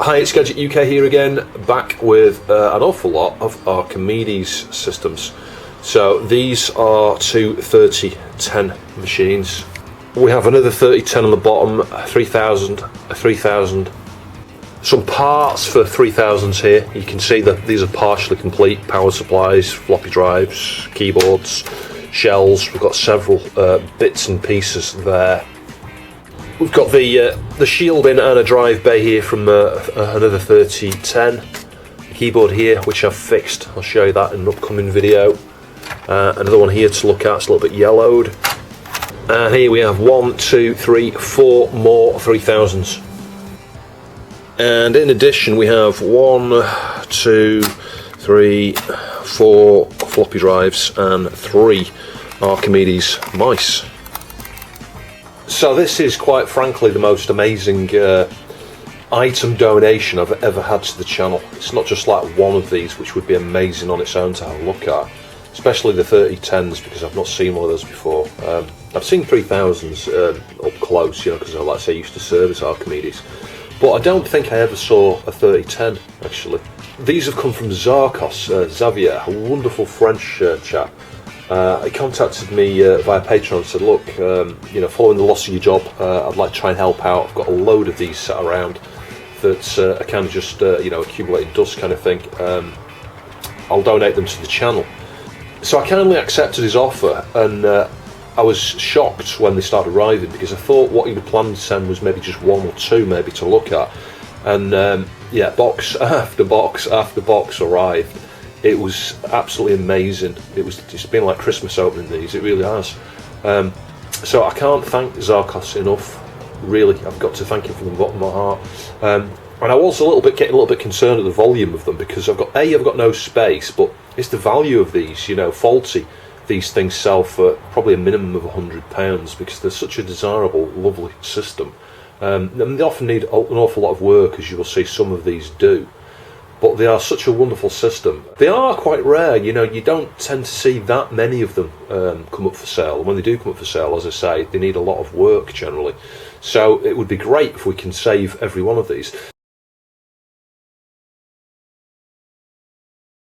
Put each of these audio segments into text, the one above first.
Hi, it's Gadget UK here again, back with an awful lot of Archimedes systems. So these are two 3010 machines. We have another 3010 on the bottom, a 3000, a 3000. Some parts for 3000s here. You can see that these are partially complete. Power supplies, floppy drives, keyboards, shells. We've got several bits and pieces there. We've got the shielding and a drive bay here from another 3010. The keyboard here, which I've fixed. I'll show you that in an upcoming video. Another one here to look at. It's a little bit yellowed. And here we have 1, 2, 3, 4 more 3000s. And in addition, we have 1, 2, 3, 4 floppy drives and 3 Archimedes mice. So this is quite frankly the most amazing item donation I've ever had to the channel. It's not just like one of these, which would be amazing on its own to have a look at, especially the 3010s, because I've not seen one of those before. I've seen 3000s up close, you know, because like I say, I used to service Archimedes, but I don't think I ever saw a 3010 actually. These have come from Zarchos, Xavier, a wonderful French chap. He contacted me via Patreon and said, look, you know, following the loss of your job, I'd like to try and help out. I've got a load of these sat around that are kind of just, you know, accumulated dust kind of thing. I'll donate them to the channel. So I kindly accepted his offer, and I was shocked when they started arriving, because I thought what he would plan to send was maybe just 1 or 2 maybe to look at. And yeah, box after box after box arrived. It was absolutely amazing. It's been like Christmas opening these, it really has. So I can't thank Zarchos enough, really. I've got to thank him from the bottom of my heart. And I was getting a little bit concerned at the volume of them, because I've got no space, but it's the value of these, you know, faulty. These things sell for probably a minimum of £100, because they're such a desirable, lovely system. And they often need an awful lot of work, as you will see some of these do. But they are such a wonderful system. They are quite rare, you know, you don't tend to see that many of them come up for sale. And when they do come up for sale, as I say, they need a lot of work generally. So it would be great if we can save every one of these.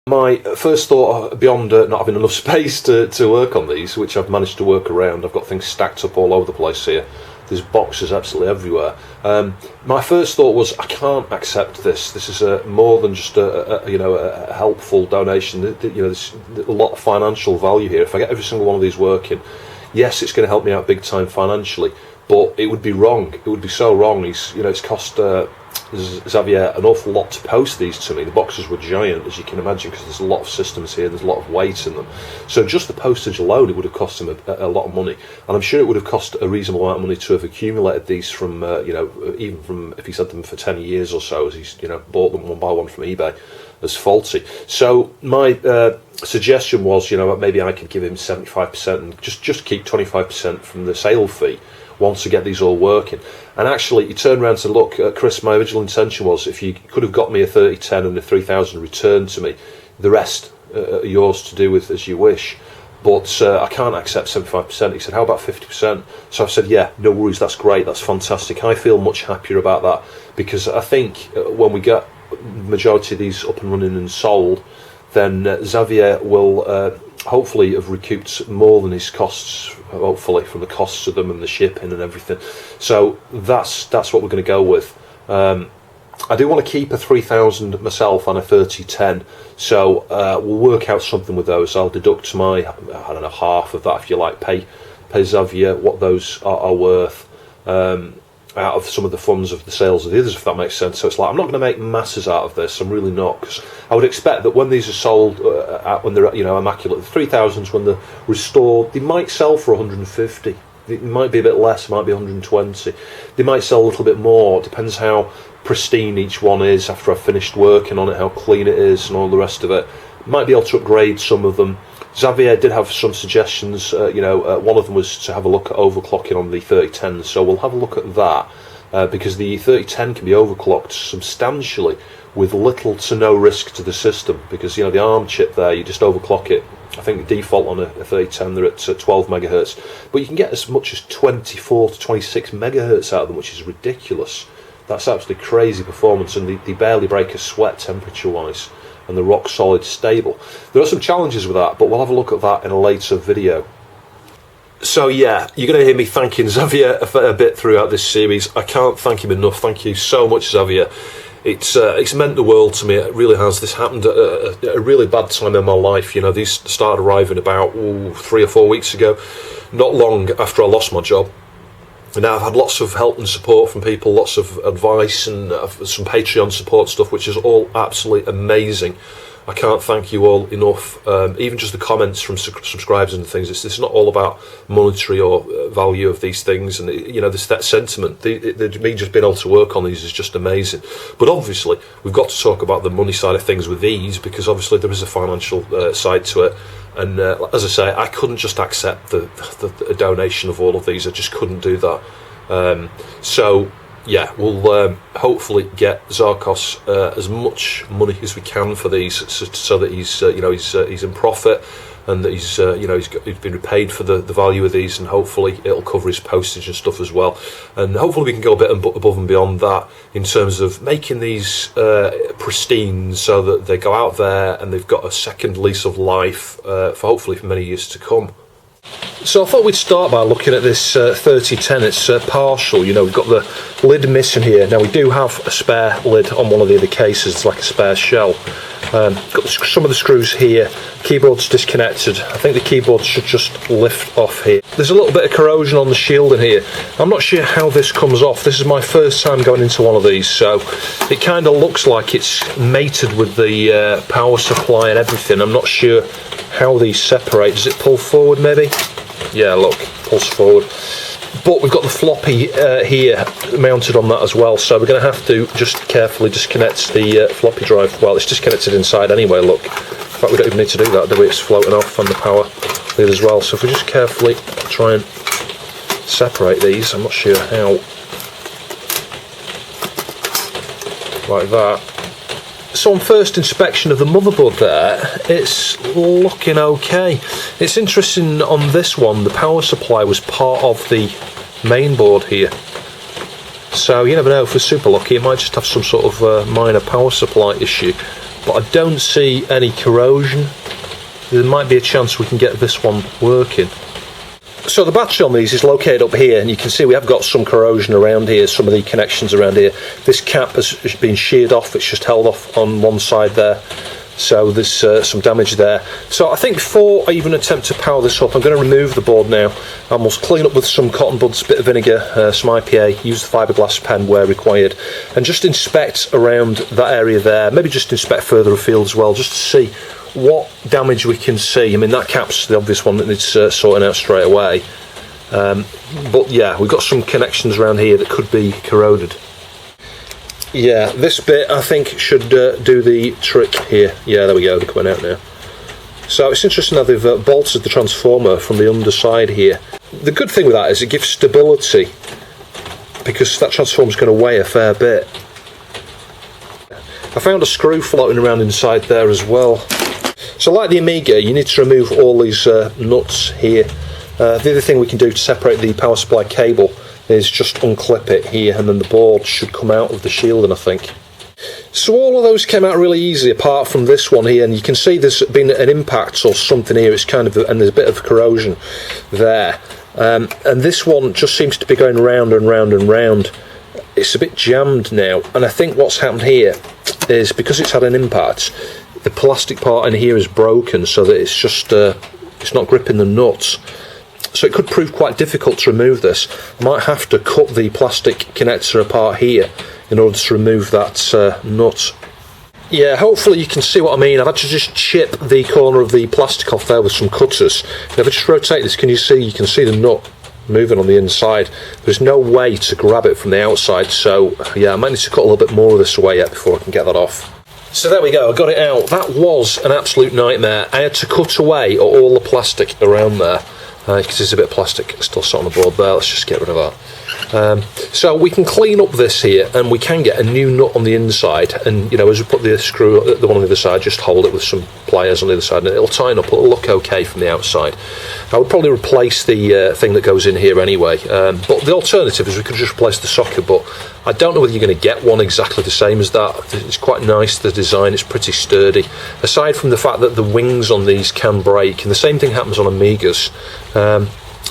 My first thought, beyond not having enough space to work on these, which I've managed to work around, I've got things stacked up all over the place here. There's boxes absolutely everywhere. My first thought was, I can't accept this. This is more than just a helpful donation. You know, there's a lot of financial value here. If I get every single one of these working, yes, it's going to help me out big time financially, but it would be wrong. It would be so wrong. It's cost Xavier an awful lot to post these to me. The boxes were giant, as you can imagine, because there's a lot of systems here, there's a lot of weight in them. So just the postage alone, it would have cost him a lot of money, and I'm sure it would have cost a reasonable amount of money to have accumulated these from, you know, even from if he's had them for 10 years or so, as he's, you know, bought them one by one from eBay as faulty. So my suggestion was, you know, maybe I could give him 75% and just keep 25% from the sale fee once I get these all working. And actually he turned around and said, look, Chris, my original intention was, if you could have got me a 3010 and a 3000 returned to me, the rest are yours to do with as you wish, but I can't accept 75%. He said, how about 50%? So I said, yeah, no worries, that's great, that's fantastic. I feel much happier about that, because I think when we get the majority of these up and running and sold, then Xavier will hopefully have recouped more than his costs, hopefully, from the costs of them and the shipping and everything. So that's what we're going to go with. I do want to keep a 3000 myself and a 3010, so we'll work out something with those. I'll deduct my, I don't know, half of that, if you like, pay Xavier what those are worth out of some of the funds of the sales of the others, if that makes sense. So it's like, I'm not going to make masses out of this, I'm really not, because I would expect that when these are sold, when they're, you know, immaculate, the 3000s, when they're restored, they might sell for 150. It might be a bit less, it might be 120. They might sell a little bit more. It depends how pristine each one is after I've finished working on it, how clean it is and all the rest of it. Might be able to upgrade some of them. Xavier did have some suggestions, you know, one of them was to have a look at overclocking on the 3010, so we'll have a look at that, because the 3010 can be overclocked substantially with little to no risk to the system, because, you know, the ARM chip there, you just overclock it. I think the default on a 3010, they're at 12 megahertz, but you can get as much as 24 to 26 megahertz out of them, which is ridiculous. That's absolutely crazy performance, and they barely break a sweat temperature-wise, and they're rock solid stable. There are some challenges with that, but we'll have a look at that in a later video. So yeah, you're going to hear me thanking Xavier a bit throughout this series. I can't thank him enough. Thank you so much, Xavier. It's meant the world to me. It really has. This happened at a really bad time in my life. You know, these started arriving about 3 or 4 weeks ago, not long after I lost my job. And now I've had lots of help and support from people, lots of advice, and some Patreon support stuff, which is all absolutely amazing. I can't thank you all enough. Even just the comments from subscribers and things. It's not all about monetary or value of these things, and you know, that sentiment. Me just being able to work on these is just amazing. But obviously, we've got to talk about the money side of things with these, because obviously there is a financial side to it. And as I say, I couldn't just accept the donation of all of these. I just couldn't do that. So yeah, we'll hopefully get Zarchos as much money as we can for these, so that he's he's in profit, and that he's been repaid for the value of these, and hopefully it'll cover his postage and stuff as well. And hopefully we can go a bit above and beyond that in terms of making these pristine, so that they go out there and they've got a second lease of life for hopefully for many years to come. So I thought we'd start by looking at this 3010. It's partial. You know, we've got the lid missing here. Now we do have a spare lid on one of the other cases. It's like a spare shell. Got some of the screws here. Keyboard's disconnected. I think the keyboard should just lift off here. There's a little bit of corrosion on the shielding here. I'm not sure how this comes off. This is my first time going into one of these, so it kind of looks like it's mated with the power supply and everything. I'm not sure how these separate. Does it pull forward maybe? Yeah, look, pulls forward. But we've got the floppy here mounted on that as well, so we're going to have to just carefully disconnect the floppy drive. Well, it's disconnected inside anyway, look. In fact, we don't even need to do that, do we? It's floating off on the power lead as well. So if we just carefully try and separate these, I'm not sure how. Like that. So on first inspection of the motherboard there, it's looking okay. It's interesting on this one, the power supply was part of the main board here. So you never know, if we're super lucky, it might just have some sort of minor power supply issue. But I don't see any corrosion. There might be a chance we can get this one working. So the battery on these is located up here, and you can see we have got some corrosion around here, some of the connections around here. This cap has been sheared off, it's just held off on one side there, so there's some damage there. So I think before I even attempt to power this up, I'm going to remove the board now, and we'll clean up with some cotton buds, bit of vinegar, some IPA, use the fiberglass pen where required, and just inspect around that area there, maybe just inspect further afield as well, just to see what damage we can see. I mean, that cap's the obvious one that needs sorting out straight away, but yeah, we've got some connections around here that could be corroded. Yeah, this bit I think should do the trick here. Yeah, there we go, they're coming out now. So it's interesting how they've bolted the transformer from the underside here. The good thing with that is it gives stability, because that transformer's going to weigh a fair bit. I found a screw floating around inside there as well. So like the Amiga, you need to remove all these nuts here. The other thing we can do to separate the power supply cable is just unclip it here, and then the board should come out of the shielding, I think. So all of those came out really easy apart from this one here, and you can see there's been an impact or something here. It's kind of, and there's a bit of corrosion there. And this one just seems to be going round and round and round. It's a bit jammed now, and I think what's happened here is because it's had an impact, the plastic part in here is broken, so that it's just it's not gripping the nuts. So it could prove quite difficult to remove this. I might have to cut the plastic connector apart here in order to remove that nut. Yeah, hopefully you can see what I mean. I've had to just chip the corner of the plastic off there with some cutters. If I just rotate this, you can see the nut moving on the inside. There's no way to grab it from the outside, so yeah, I might need to cut a little bit more of this away yet before I can get that off. So there we go, I got it out. That was an absolute nightmare. I had to cut away all the plastic around there, because there's a bit of plastic still sat on the board there. Let's just get rid of that. So we can clean up this here, and we can get a new nut on the inside, and you know, as we put the screw, the one on the other side, just hold it with some pliers on the other side, and it'll tighten up, it'll look okay from the outside. I would probably replace the thing that goes in here anyway, but the alternative is we could just replace the socket, but I don't know whether you're going to get one exactly the same as that. It's quite nice, the design, it's pretty sturdy. Aside from the fact that the wings on these can break, and the same thing happens on Amigas,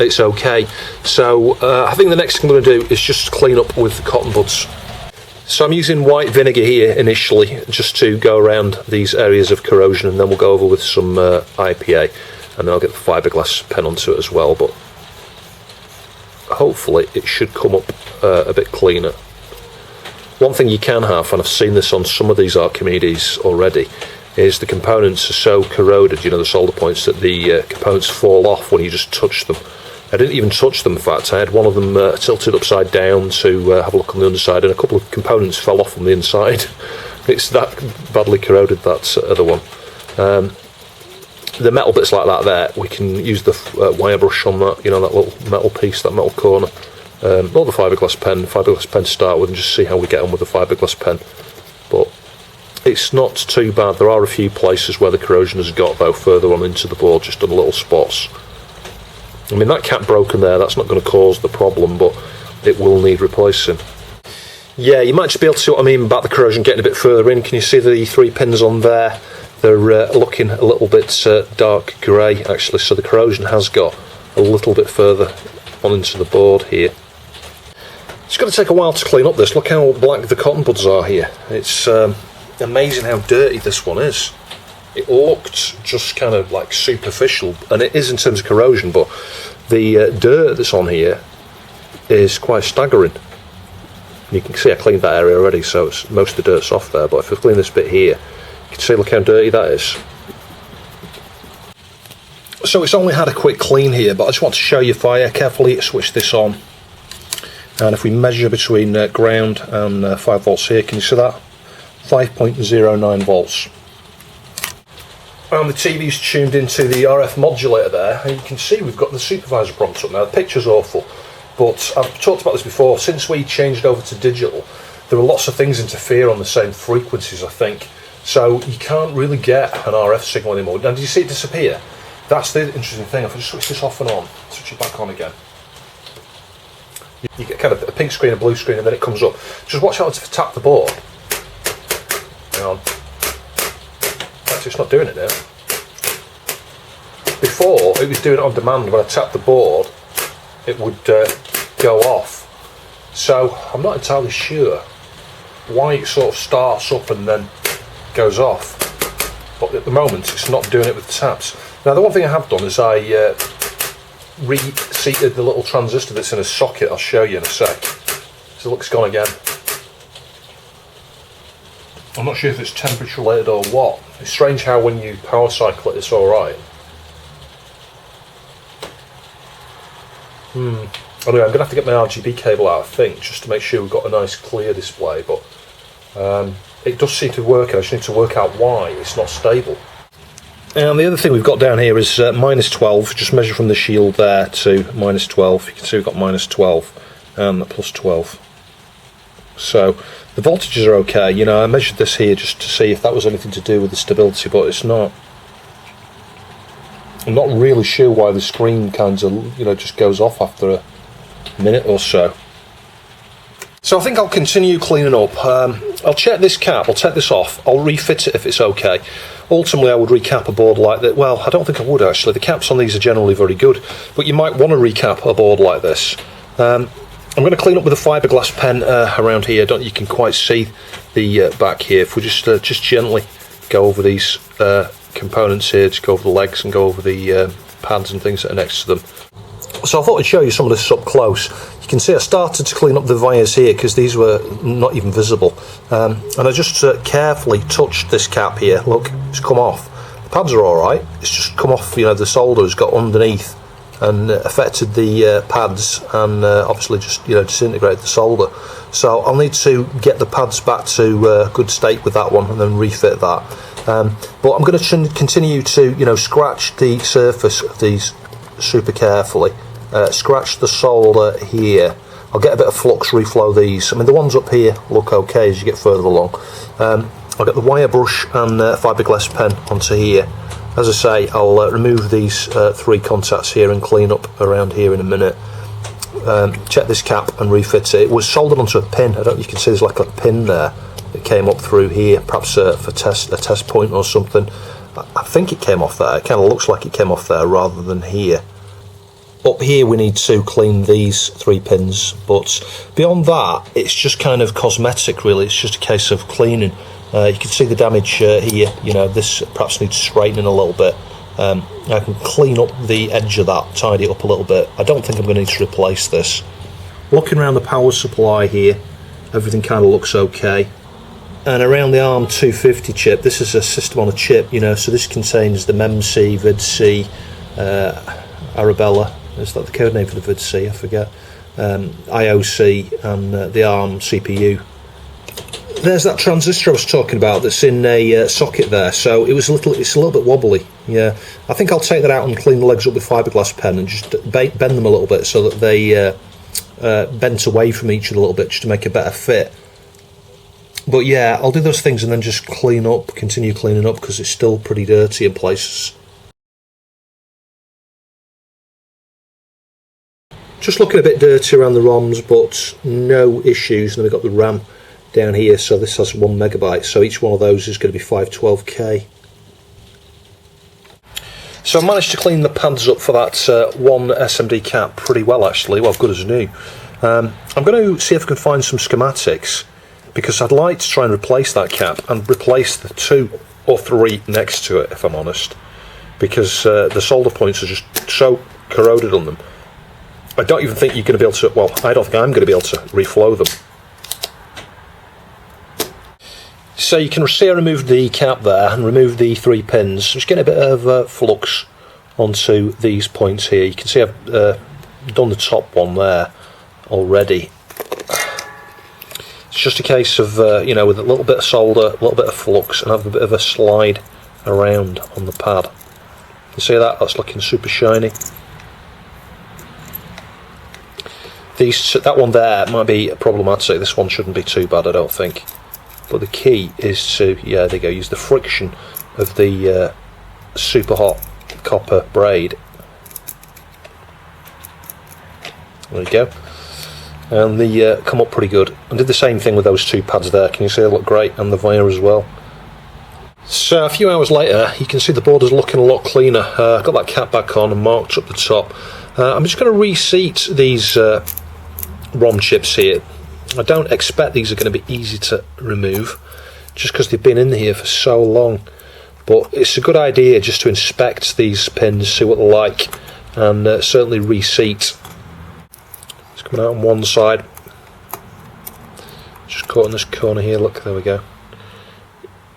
it's okay. So I think the next thing I'm going to do is just clean up with the cotton buds. So I'm using white vinegar here initially, just to go around these areas of corrosion, and then we'll go over with some IPA, and then I'll get the fiberglass pen onto it as well, but hopefully it should come up a bit cleaner. One thing you can have, and I've seen this on some of these Archimedes already, is the components are so corroded, you know, the solder points, that the components fall off when you just touch them. I didn't even touch them, in fact. I had one of them tilted upside down to have a look on the underside, and a couple of components fell off on the inside. It's that badly corroded, that other one. The metal bits like that there, we can use the wire brush on that, you know, that little metal piece, that metal corner. Not the fiberglass pen to start with, and just see how we get on with the fiberglass pen. But it's not too bad. There are a few places where the corrosion has got, though, further on into the board, just on little spots. I mean, that cap broken there, that's not going to cause the problem, but it will need replacing. Yeah, you might just be able to see what I mean about the corrosion getting a bit further in. Can you see the 3 pins on there? They're looking a little bit dark grey, actually, so the corrosion has got a little bit further on into the board here. It's going to take a while to clean up this. Look how black the cotton buds are here. It's amazing how dirty this one is. It looked just kind of like superficial, and it is in terms of corrosion, but the dirt that's on here is quite staggering. You can see I cleaned that area already, so most of the dirt's off there, but if I clean this bit here, you can see, look how dirty that is. So it's only had a quick clean here, but I just want to show you fire. Carefully switch this on, and if we measure between ground and 5 volts here, can you see that? 5.09 volts. And the TV's tuned into the RF modulator there, and you can see we've got the supervisor prompt up now. The picture's awful, but I've talked about this before. Since we changed over to digital, there are lots of things interfere on the same frequencies, I think. So you can't really get an RF signal anymore. Now, did you see it disappear? That's the interesting thing. If I just switch this off and on, switch it back on again, you get kind of a pink screen, a blue screen, and then it comes up. Just watch out to tap the board. Hang on. Actually, it's not doing it now. Before, it was doing it on demand. When I tapped the board, it would go off. So I'm not entirely sure why it sort of starts up and then goes off. But at the moment, it's not doing it with the taps. Now, the one thing I have done is I reseated the little transistor that's in a socket. I'll show you in a sec. So look, it's gone again. I'm not sure if it's temperature related or what. It's strange how when you power cycle it, it's alright. Anyway, I'm going to have to get my RGB cable out, I think, just to make sure we've got a nice clear display, but it does seem to be working. I just need to work out why it's not stable. And the other thing we've got down here is minus 12. Just measure from the shield there to minus 12. You can see we've got minus 12 and plus 12. So the voltages are okay. You know, I measured this here just to see if that was anything to do with the stability, but it's not. I'm not really sure why the screen kind of, you know, just goes off after a minute or so. So I think I'll continue cleaning up. I'll check this cap, I'll take this off, I'll refit it if it's okay. Ultimately I would recap a board like that. Well, I don't think I would actually. The caps on these are generally very good, but you might want to recap a board like this. I'm going to clean up with a fiberglass pen around here. You can quite see the back here. If we just gently go over these components here, just go over the legs and go over the pads and things that are next to them. So I thought I'd show you some of this up close. You can see I started to clean up the wires here because these were not even visible. And I just carefully touched this cap here. Look, it's come off. The pads are alright. It's just come off, you know, the solder has got underneath and affected the pads and obviously just, you know, disintegrated the solder. So I'll need to get the pads back to good state with that one and then refit that. But I'm going to continue to, you know, scratch the surface of these super carefully. Scratch the solder here. I'll get a bit of flux, reflow these. I mean, the ones up here look okay as you get further along. I'll get the wire brush and fiberglass pen onto here As I say, I'll remove these 3 contacts here and clean up around here in a minute. Check this cap and refit it. It was soldered onto a pin. You can see there's like a pin there that came up through here, perhaps for a test point or something. I think it came off there. It kind of looks like it came off there rather than here. Up here we need to clean these 3 pins, but beyond that it's just kind of cosmetic really. It's just a case of cleaning. You can see the damage here, you know, this perhaps needs straightening a little bit. I can clean up the edge of that, tidy it up a little bit. I don't think I'm going to need to replace this. Looking around the power supply here, everything kind of looks okay. And around the ARM250 chip, this is a system on a chip, you know, so this contains the MEMC, VIDC, Arabella, is that the code name for the VIDC? I forget. IOC and the ARM CPU. There's that transistor I was talking about that's in a socket there, so it's a little bit wobbly. Yeah, I think I'll take that out and clean the legs up with fiberglass pen and just bend them a little bit so that they bent away from each other a little bit just to make a better fit. But yeah, I'll do those things and then just continue cleaning up because it's still pretty dirty in places. Just looking a bit dirty around the ROMs, but no issues. And then we've got the RAM down here, so this has 1 megabyte, so each one of those is going to be 512k. So I managed to clean the pads up for that one SMD cap pretty well actually, well, good as new. I'm going to see if I can find some schematics, because I'd like to try and replace that cap and replace the 2 or 3 next to it, if I'm honest, because the solder points are just so corroded on them. I don't even think you're going to be able to, well, I don't think I'm going to be able to reflow them. So you can see I removed the cap there and removed the 3 pins. Just getting a bit of flux onto these points here. You can see I've done the top one there already. It's just a case of, you know, with a little bit of solder, a little bit of flux, and have a bit of a slide around on the pad. You see that? That's looking super shiny. That one there might be problematic. This one shouldn't be too bad, I don't think. But the key is to, yeah, there you go, use the friction of the super hot copper braid. There you go. And they come up pretty good. I did the same thing with those 2 pads there. Can you see they look great? And the wire as well. So a few hours later, you can see the board is looking a lot cleaner. I've got that cap back on and marked up the top. I'm just going to reseat these ROM chips here. I don't expect these are going to be easy to remove, just because they've been in here for so long. But it's a good idea just to inspect these pins, see what they're like, and certainly reseat. It's coming out on one side. Just caught in this corner here, look, there we go.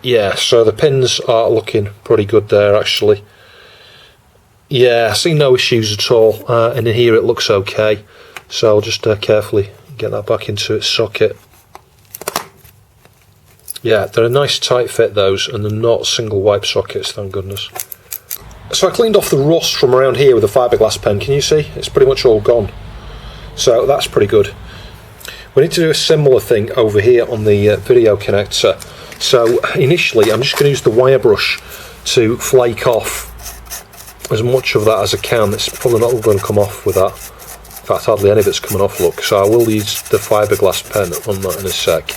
Yeah, so the pins are looking pretty good there actually. Yeah, I see no issues at all, and in here it looks okay. So I'll just carefully get that back into its socket. Yeah, they're a nice tight fit those, and they're not single wipe sockets, thank goodness. So I cleaned off the rust from around here with a fiberglass pen. Can you see? It's pretty much all gone. So that's pretty good. We need to do a similar thing over here on the video connector. So initially I'm just going to use the wire brush to flake off as much of that as I can. It's probably not going to come off with that. In fact, hardly any of it's coming off, look. So I will use the fiberglass pen on that in a sec.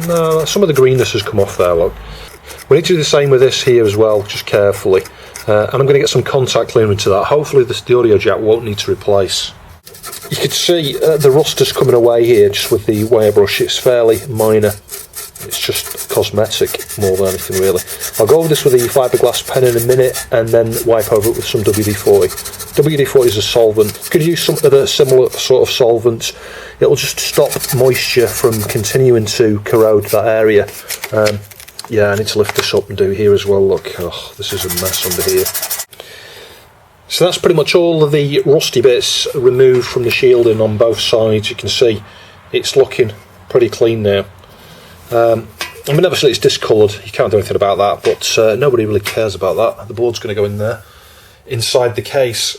No, some of the greenness has come off there, look. We need to do the same with this here as well, just carefully. And I'm going to get some contact cleaner into that. Hopefully the audio jack won't need to replace. You can see the rust is coming away here just with the wire brush. It's fairly minor. It's just cosmetic more than anything really. I'll go over this with the fiberglass pen in a minute and then wipe over it with some WD-40. WD-40 is a solvent. You could use some other similar sort of solvent. It'll just stop moisture from continuing to corrode that area. Yeah, I need to lift this up and do here as well. Look, oh, this is a mess under here. So that's pretty much all of the rusty bits removed from the shielding on both sides. You can see it's looking pretty clean now. I mean, obviously it's discoloured, you can't do anything about that, but nobody really cares about that. The board's going to go in there, inside the case.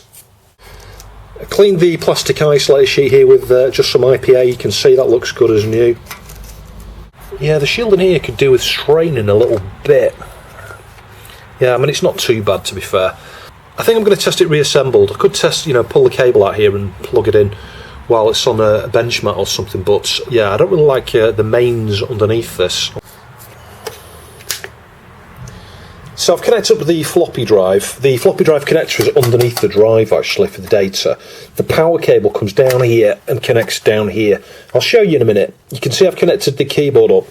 I cleaned the plastic isolator sheet here with just some IPA. You can see that looks good as new. Yeah, the shielding here could do with straining a little bit. Yeah, I mean, it's not too bad, to be fair. I think I'm going to test it reassembled. I could test, you know, pull the cable out here and plug it in while it's on a bench mat or something, but yeah, I don't really like the mains underneath this. So I've connected up the floppy drive. The floppy drive connector is underneath the drive, actually, for the data. The power cable comes down here and connects down here. I'll show you in a minute. You can see I've connected the keyboard up.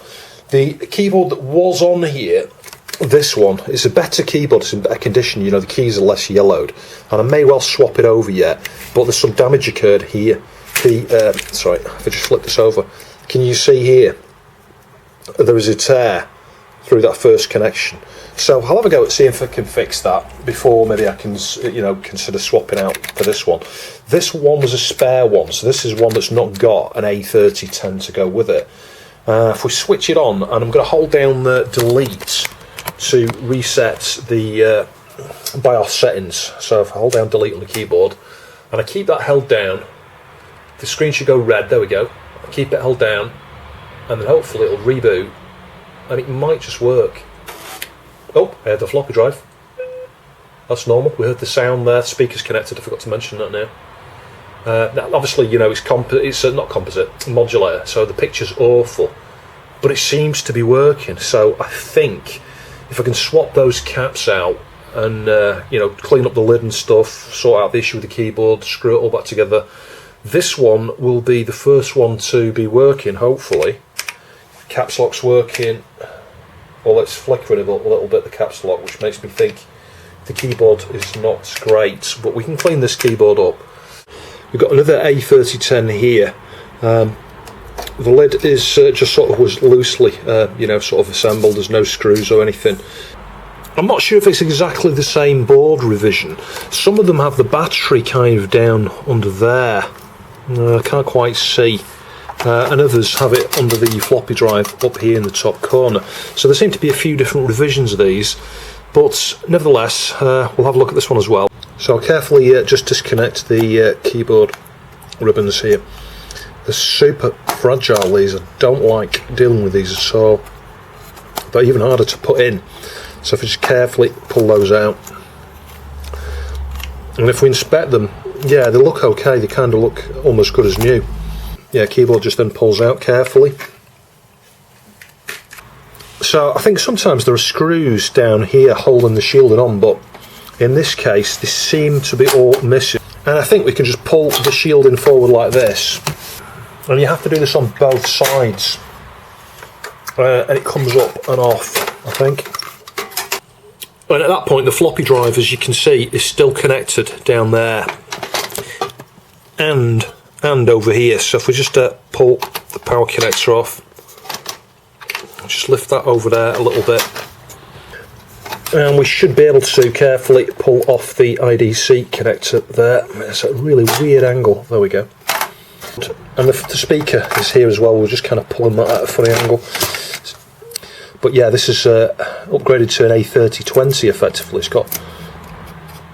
The keyboard that was on here, this one, is a better keyboard, it's in better condition, you know, the keys are less yellowed, and I may well swap it over yet, but there's some damage occurred here. Sorry, if I just flip this over, can you see here, there is a tear through that first connection. So I'll have a go at seeing if I can fix that before maybe I can, you know, consider swapping out for this one. This one was a spare one, so this is one that's not got an A3010 to go with it. If we switch it on, and I'm going to hold down the delete to reset the BIOS settings. So if I hold down delete on the keyboard and I keep that held down, the screen should go red. There we go. I keep it held down and then hopefully it'll reboot and it might just work. Oh, I had the floppy drive. That's normal. We heard the sound there. Speaker's connected. I forgot to mention that now. Now obviously, you know, it's not composite, modulator, so the picture's awful, but it seems to be working. So I think if I can swap those caps out and you know, clean up the lid and stuff, sort out the issue with the keyboard, screw it all back together, this one will be the first one to be working, hopefully. Caps lock's working. Well, it's flickering a little bit, the caps lock, which makes me think the keyboard is not great, but we can clean this keyboard up. We've got another A3010 here. The lid is just sort of was loosely, you know, sort of assembled. There's no screws or anything. I'm not sure if it's exactly the same board revision. Some of them have the battery kind of down under there. I can't quite see. And others have it under the floppy drive up here in the top corner. So there seem to be a few different revisions of these, but nevertheless, we'll have a look at this one as well. So I'll carefully just disconnect the keyboard ribbons here. They're super fragile, these. I don't like dealing with these at all. They're even harder to put in. So if we just carefully pull those out. And if we inspect them, yeah, they look okay. They kind of look almost good as new. Yeah, keyboard just then pulls out carefully. So I think sometimes there are screws down here holding the shielding on, but in this case they seem to be all missing. And I think we can just pull the shielding forward like this. And you have to do this on both sides. And it comes up and off, I think. And at that point the floppy drive, as you can see, is still connected down there. And over here. So if we just pull the power connector off, just lift that over there a little bit, and we should be able to carefully pull off the IDC connector there. It's a really weird angle. There we go. And the speaker is here as well. We're just kind of pulling that at a funny angle. But yeah, this is upgraded to an A3020 effectively. It's got,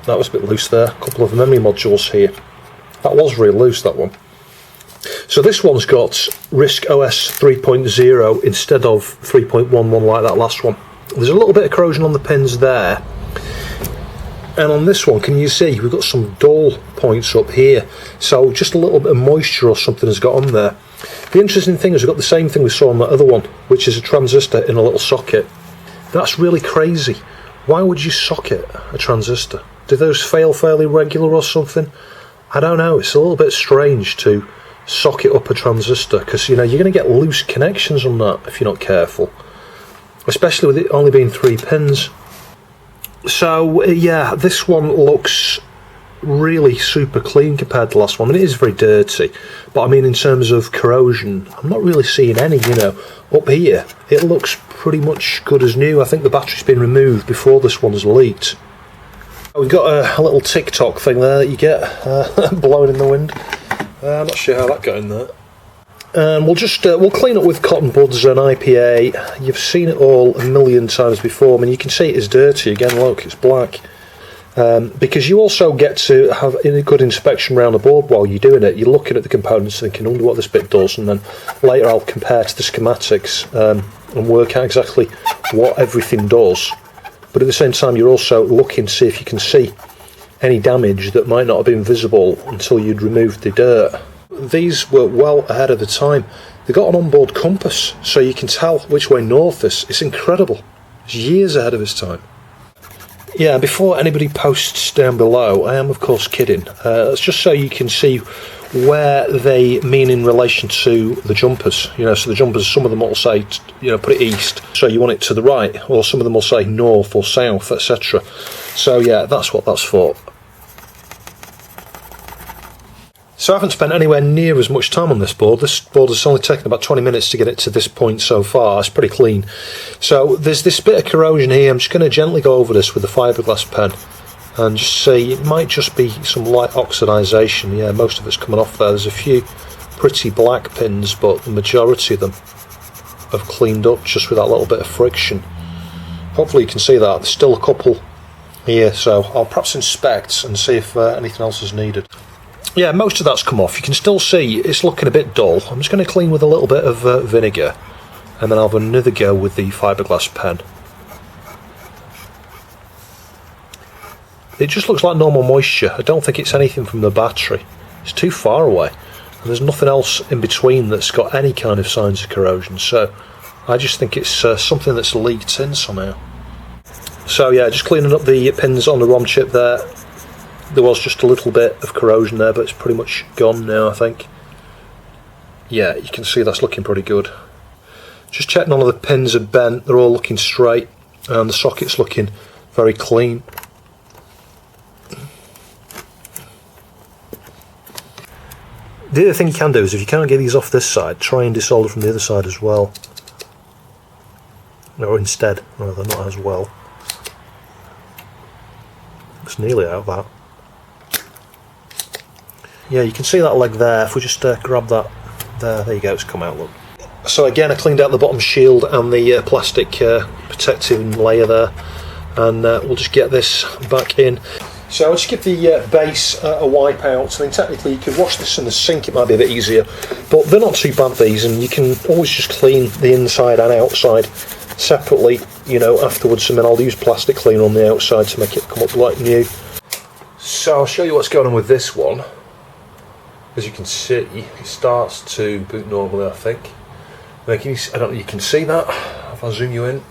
that was a bit loose there, a couple of memory modules here. That was really loose, that one. So this one's got RISC OS 3.0 instead of 3.11 like that last one. There's a little bit of corrosion on the pins there. And on this one, can you see, we've got some dull points up here. So just a little bit of moisture or something has got on there. The interesting thing is we've got the same thing we saw on that other one, which is a transistor in a little socket. That's really crazy. Why would you socket a transistor? Do those fail fairly regular or something? I don't know, it's a little bit strange to socket up a transistor, because you know you're going to get loose connections on that if you're not careful, especially with it only being 3 pins. So yeah, this one looks really super clean compared to the last one. I mean, it is very dirty, but I mean in terms of corrosion, I'm not really seeing any, you know. Up here it looks pretty much good as new. I think the battery's been removed before this one's leaked. We've got a little TikTok thing there that you get blowing in the wind. I'm not sure how that got in there. And we'll clean up with cotton buds and IPA. You've seen it all a million times before. I mean, you can see it is dirty again. Look, it's black. Because you also get to have a good inspection around the board while you're doing it. You're looking at the components, thinking, I wonder what this bit does, and then later I'll compare to the schematics and work out exactly what everything does. but at the same time you're also looking to see if you can see any damage that might not have been visible until you'd removed the dirt. These were well ahead of the time. They got an onboard compass, so you can tell which way north is. It's incredible. It's years ahead of its time. Yeah, before anybody posts down below, I am of course kidding. It's just so you can see where they mean in relation to the jumpers. You know, so the jumpers, some of them will say, you know, put it east, so you want it to the right, or some of them will say north or south, etc. So yeah, that's what that's for. So I haven't spent anywhere near as much time on this board. This board has only taken about 20 minutes to get it to this point so far. It's pretty clean. So there's this bit of corrosion here. I'm just going to gently go over this with a fiberglass pen and just see. It might just be some light oxidisation. Yeah, most of it's coming off there. There's a few pretty black pins, but the majority of them have cleaned up just with that little bit of friction. Hopefully you can see that. There's still a couple here, so I'll perhaps inspect and see if anything else is needed. Yeah, most of that's come off. You can still see it's looking a bit dull. I'm just going to clean with a little bit of vinegar, and then I'll have another go with the fiberglass pen. It just looks like normal moisture. I don't think it's anything from the battery. It's too far away, and there's nothing else in between that's got any kind of signs of corrosion, so I just think it's something that's leaked in somehow. So yeah, just cleaning up the pins on the ROM chip there. There was just a little bit of corrosion there, but it's pretty much gone now, I think. Yeah, you can see that's looking pretty good. Just check none of the pins are bent, they're all looking straight, and the socket's looking very clean. The other thing you can do is if you can't get these off this side, try and desolder from the other side as well. Or instead, rather, not as well. It's nearly out of that. Yeah, you can see that leg there. If we just grab that there you go, it's come out, look. So again, I cleaned out the bottom shield and the plastic protective layer there, and we'll just get this back in. So I'll just give the base a wipe out. I mean, technically you could wash this in the sink, it might be a bit easier, but they're not too bad, these, and you can always just clean the inside and outside separately, you know, afterwards, and then I'll use plastic cleaner on the outside to make it come up like new. So I'll show you what's going on with this one. As you can see, it starts to boot normally, I think. Now, I don't know if you can see that, if I zoom you in.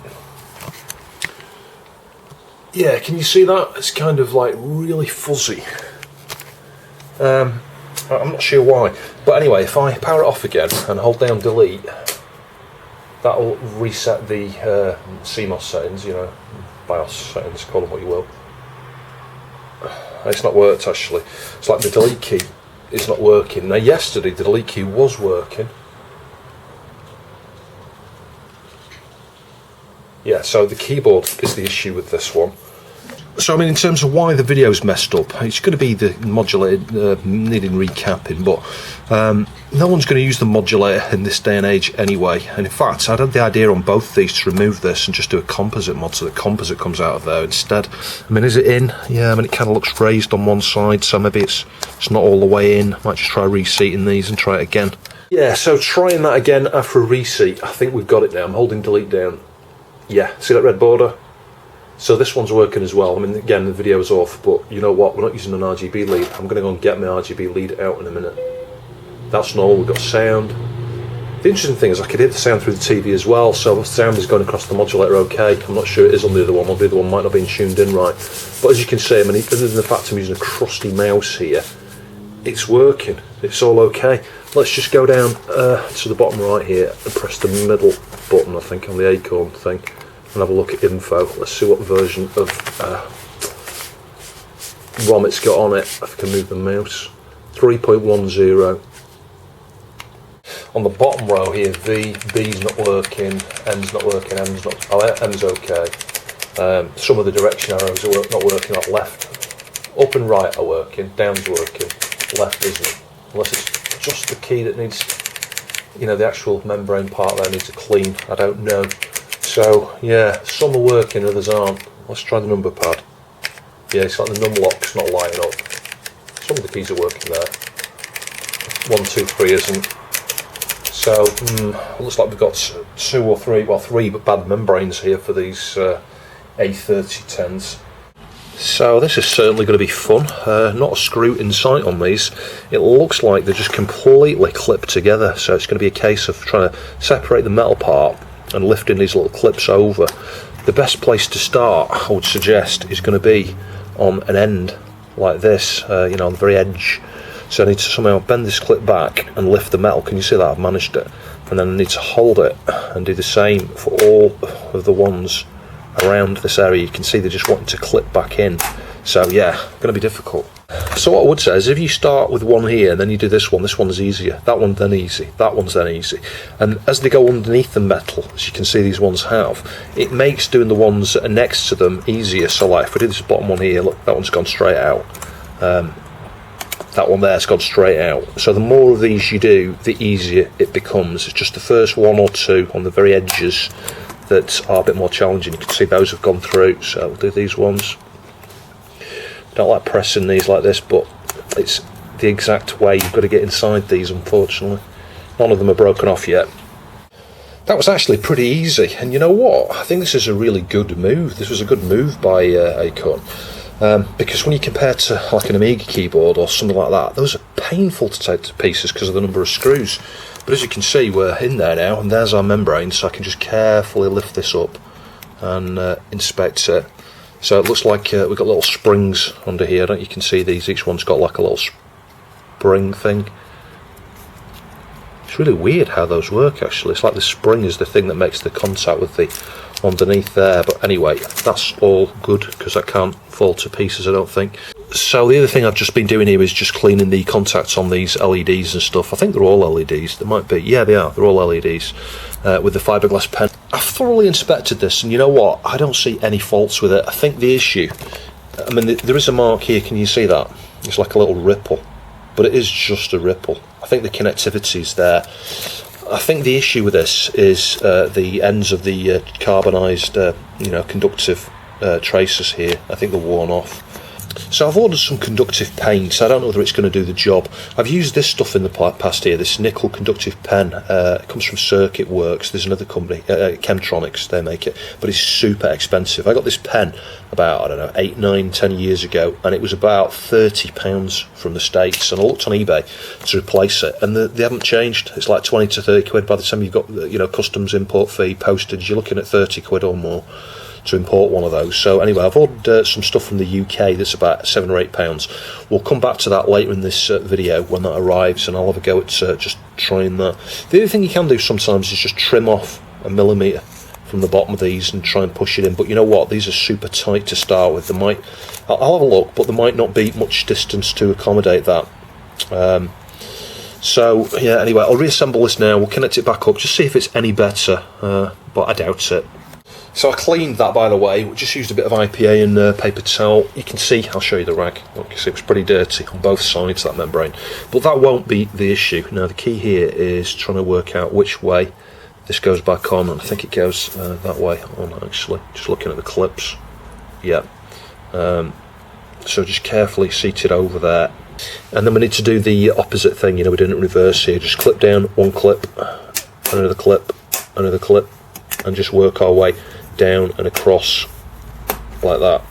Yeah, can you see that? It's kind of like really fuzzy. I'm not sure why. But anyway, if I power it off again and hold down delete, that'll reset the CMOS settings, you know, BIOS settings, call them what you will. It's not worked actually. It's like the delete key is not working. Now yesterday the delete key was working. Yeah, so the keyboard is the issue with this one. So I mean, in terms of why the video's messed up, it's going to be the modulator needing recapping, but no one's going to use the modulator in this day and age anyway. And in fact, I had the idea on both these to remove this and just do a composite mod so the composite comes out of there instead. I mean, is it in? Yeah, I mean, it kind of looks raised on one side, so maybe it's not all the way in. Might just try reseating these and try it again. Yeah, so trying that again after a reseat, I think we've got it now. I'm holding delete down. Yeah, see that red border? So this one's working as well. I mean, again, the video's off, but you know what? We're not using an RGB lead. I'm going to go and get my RGB lead out in a minute. That's normal. We've got sound. The interesting thing is I could hear the sound through the TV as well, so the sound is going across the modulator okay. I'm not sure it is on the other one, or the other one might not have been tuned in right. But as you can see, I mean, other than the fact I'm using a crusty mouse here, it's working. It's all okay. Let's just go down to the bottom right here and press the middle button, I think, on the Acorn thing, and have a look at info. Let's see what version of ROM it's got on it. If I can move the mouse. 3.10. On the bottom row here, B's not working, N's not working, M's not. Oh, M's okay. Some of the direction arrows are not working. Like left, up and right are working. Down's working. Left isn't. Unless it's just the key that needs, you know, the actual membrane part there needs a clean. I don't know. So yeah, some are working, others aren't. Let's try the number pad. Yeah, it's like the num lock's not lighting up. Some of the keys are working there. 1, 2, 3 isn't. So looks like we've got 2 or 3, well 3 but bad membranes here for these A3010s. So this is certainly going to be fun. Not a screw in sight on these. It looks like they're just completely clipped together, so it's going to be a case of trying to separate the metal part and lifting these little clips over. The best place to start, I would suggest, is going to be on an end like this, you know, on the very edge. So I need to somehow bend this clip back and lift the metal. Can you see that? I've managed it. And then I need to hold it and do the same for all of the ones around this area. You can see they're just wanting to clip back in. So yeah, going to be difficult. So what I would say is if you start with one here and then you do this one's easier, that one then easy, that one's then easy, and as they go underneath the metal, as you can see these ones have, it makes doing the ones that are next to them easier. So like if we do this bottom one here, look, that one's gone straight out, that one there's gone straight out. So the more of these you do, the easier it becomes. It's just the first one or two on the very edges that are a bit more challenging. You can see those have gone through, so we'll do these ones. Don't like pressing these like this, but it's the exact way you've got to get inside these, unfortunately. None of them are broken off yet. That was actually pretty easy, and you know what? I think this is a really good move. This was a good move by Acorn, because when you compare to like an Amiga keyboard or something like that, those are painful to take to pieces because of the number of screws. But as you can see, we're in there now, and there's our membrane, so I can just carefully lift this up and inspect it. So it looks like we've got little springs under here. You can see these, each one's got like a little spring thing. It's really weird how those work actually. It's like the spring is the thing that makes the contact with the underneath there. But anyway, that's all good because that can't fall to pieces, I don't think. So the other thing I've just been doing here is just cleaning the contacts on these LEDs and stuff. I think they're all LEDs. They might be. Yeah, they are. They're all LEDs with the fiberglass pen. I've thoroughly inspected this, and you know what? I don't see any faults with it. I think the issue, I mean, there is a mark here. Can you see that? It's like a little ripple, but it is just a ripple. I think the connectivity's there. I think the issue with this is the ends of the carbonised, you know, conductive traces here. I think they're worn off. So I've ordered some conductive paint. I don't know whether it's going to do the job. I've used this stuff in the past here, this nickel conductive pen. It comes from Circuit Works. There's another company, Chemtronics, they make it, but it's super expensive. I got this pen about, I don't know, 8, 9, 10 years ago, and it was about £30 from the States, and I looked on eBay to replace it, and they haven't changed. It's like 20 to 30 quid. By the time you've got, you know, customs, import fee, postage, you're looking at 30 quid or more to import one of those. So anyway, I've ordered some stuff from the UK that's about £7 or £8. We'll come back to that later in this video when that arrives, and I'll have a go at just trying that. The other thing you can do sometimes is just trim off a millimetre from the bottom of these and try and push it in, but you know what, these are super tight to start with. I'll have a look, but there might not be much distance to accommodate that. So yeah, anyway, I'll reassemble this now. We'll connect it back up, just see if it's any better, but I doubt it. So I cleaned that, by the way. We just used a bit of IPA and paper towel. You can see, I'll show you the rag. Look, you see it was pretty dirty on both sides, that membrane. But that won't be the issue. Now the key here is trying to work out which way this goes back on, and I think it goes that way on actually. Just looking at the clips. Yeah. So just carefully seat it over there. And then we need to do the opposite thing, you know, we're doing it in reverse here. Just clip down one clip, another clip, another clip, and just work our way down and across like that.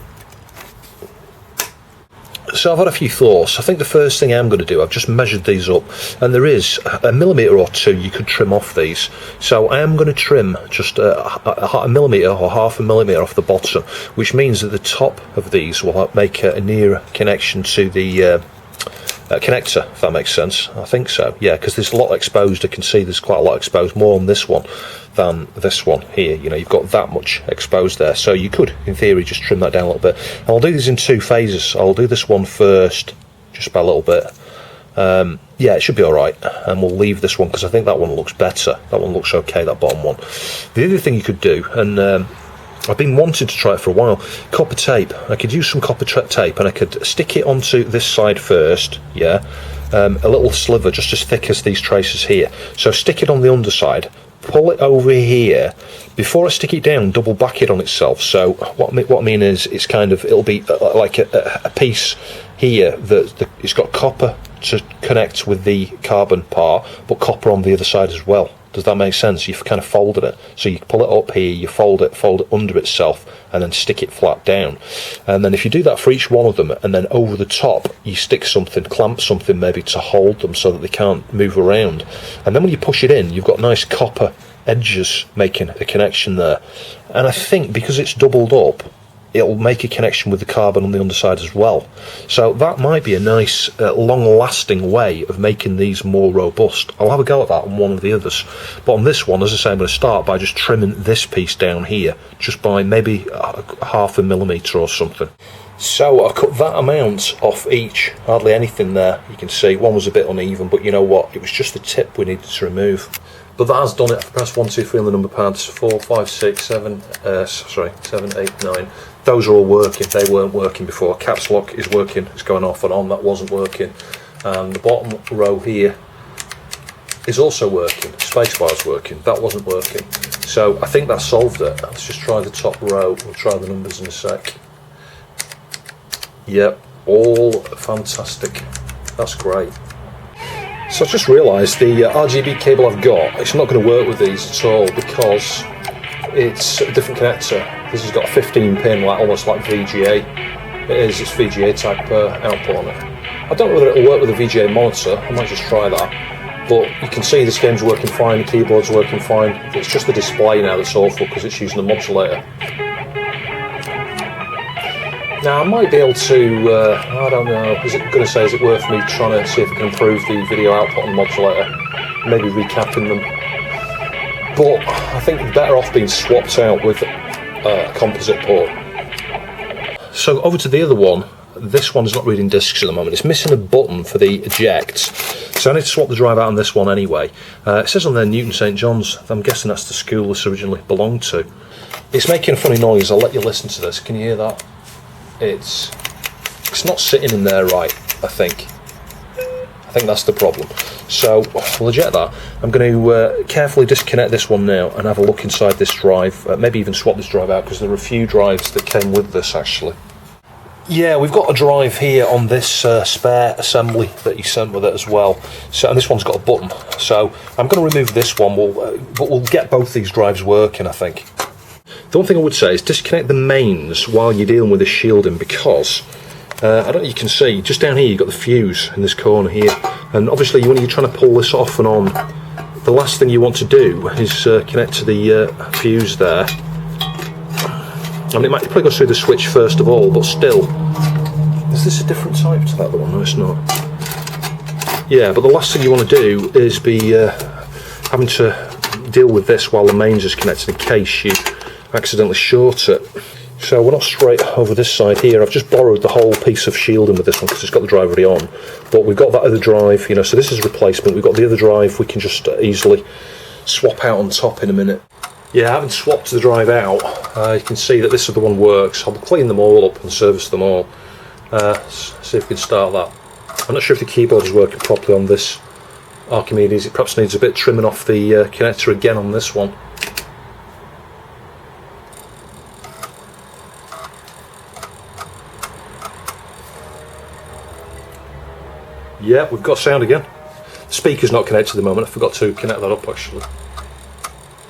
So I've had a few thoughts. I think the first thing I'm going to do, I've just measured these up, and there is a millimetre or two you could trim off these. So I am going to trim just a millimetre or half a millimetre off the bottom, which means that the top of these will make a nearer connection to the connector, if that makes sense. I think so, yeah, because there's a lot exposed. I can see there's quite a lot exposed, more on this one than this one here. You know, you've got that much exposed there, so you could in theory just trim that down a little bit. And I'll do these in two phases. I'll do this one first just by a little bit. Yeah, it should be alright, and we'll leave this one because I think that one looks better. That one looks okay, that bottom one. The other thing you could do, and I've been wanting to try it for a while, copper tape. I could use some copper tape and I could stick it onto this side first, yeah, a little sliver just as thick as these traces here. So stick it on the underside, pull it over here. Before I stick it down, double back it on itself. So what I mean is, it's kind of, it'll be like a piece here that it's got copper to connect with the carbon part, but copper on the other side as well. Does that make sense? You've kind of folded it. So you pull it up here, you fold it under itself, and then stick it flat down. And then if you do that for each one of them, and then over the top, you stick something, clamp something maybe to hold them so that they can't move around. And then when you push it in, you've got nice copper edges making a connection there. And I think because it's doubled up, it'll make a connection with the carbon on the underside as well. So that might be a nice long-lasting way of making these more robust. I'll have a go at that on one of the others, but on this one, as I say, I'm going to start by just trimming this piece down here, just by maybe 0.5 millimetre or something. So I've cut that amount off each, hardly anything there. You can see one was a bit uneven, but you know what, it was just the tip we needed to remove. But that has done it. I've pressed 1, 2, 3 on the number pads, 4, 5, 6, 7, 8, 9. Those are all working. They weren't working before. Caps lock is working. It's going off and on. That wasn't working. And the bottom row here is also working. Spacebar is working. That wasn't working. So I think that solved it. Let's just try the top row. We'll try the numbers in a sec. Yep, all fantastic. That's great. So I've just realised the RGB cable I've got, it's not going to work with these at all because it's a different connector. This has got a 15 pin, almost like VGA. It's VGA type output on it. I don't know whether it'll work with a VGA monitor. I might just try that. But you can see this game's working fine, the keyboard's working fine. It's just the display now that's awful because it's using a modulator. Now I might be able to, I don't know, is it worth me trying to see if I can improve the video output on the modulator? Maybe recapping them. But I think it's better off being swapped out with a composite port. So over to the other one. This one's not reading discs at the moment. It's missing a button for the eject. So I need to swap the drive out on this one anyway. It says on there Newton St John's. I'm guessing that's the school this originally belonged to. It's making a funny noise. I'll let you listen to this. Can you hear that? It's not sitting in there right, I think. I think that's the problem. So we'll eject that. I'm going to carefully disconnect this one now and have a look inside this drive. Maybe even swap this drive out because there are a few drives that came with this actually. Yeah, we've got a drive here on this spare assembly that he sent with it as well. So, and this one's got a button. So I'm going to remove this one, but we'll get both these drives working, I think. The one thing I would say is disconnect the mains while you're dealing with the shielding because I don't know if you can see, just down here you've got the fuse in this corner here, and obviously when you're trying to pull this off and on, the last thing you want to do is connect to the fuse there. I mean, it might probably go through the switch first of all, but still. Is this a different type to that other one? No, it's not. Yeah, but the last thing you want to do is be having to deal with this while the mains is connected in case you accidentally short it. So we're not straight over this side here. I've just borrowed the whole piece of shielding with this one because it's got the drive already on. But we've got that other drive, you know, so this is a replacement. We've got the other drive we can just easily swap out on top in a minute. Yeah, having swapped the drive out, you can see that this other one works. I'll clean them all up and service them all. See if we can start that. I'm not sure if the keyboard is working properly on this Archimedes. It perhaps needs a bit of trimming off the connector again on this one. Yeah, we've got sound again. The speaker's not connected at the moment. I forgot to connect that up actually.